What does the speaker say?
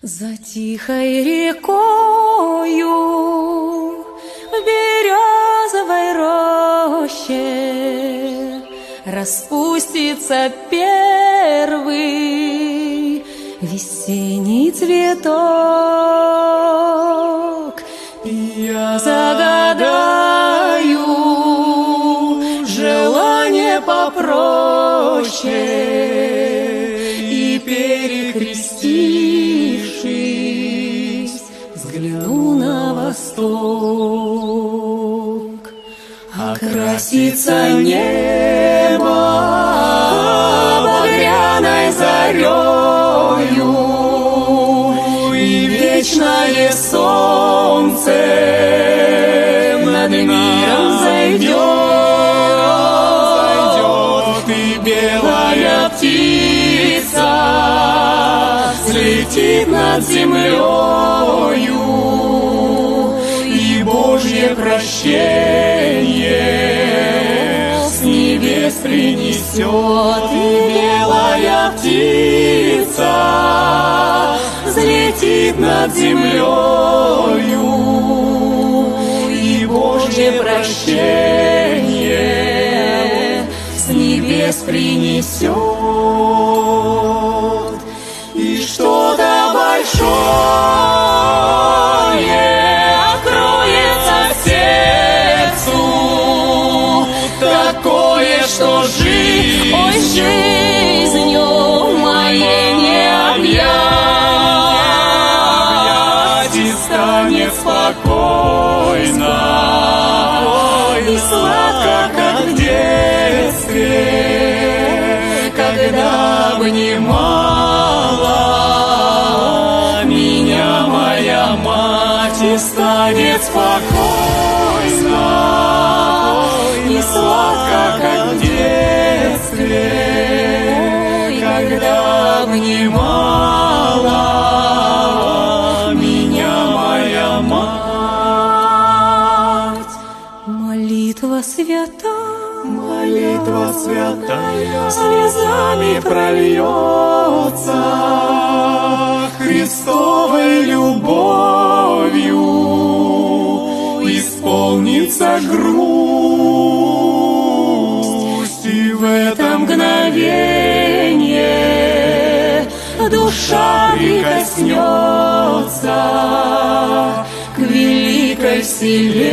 За тихой рекою в березовой роще распустится первый весенний цветок. И я загадаю желание попроще, и перекрестившись, взгляну на восток. Окрасится небо багряной зарею, и вечное солнце над миром зайдет, и белая птица взлетит над землею, и Божье прощение с небес принесет, и белая птица взлетит над землею, и Божье прощение с небес принесет. И что-то большое откроется сердцу, такое, что жизнью моей не объять, и станет спокойно и сладко, как в детстве, когда обнимала меня моя мать, и станет спокойно и сладко, как в детстве, когда обнимала меня моя мать. Молитва святая слезами прольется, Христовой любовью исполнится грусть, и в это мгновение душа прикоснется к великой вселенной.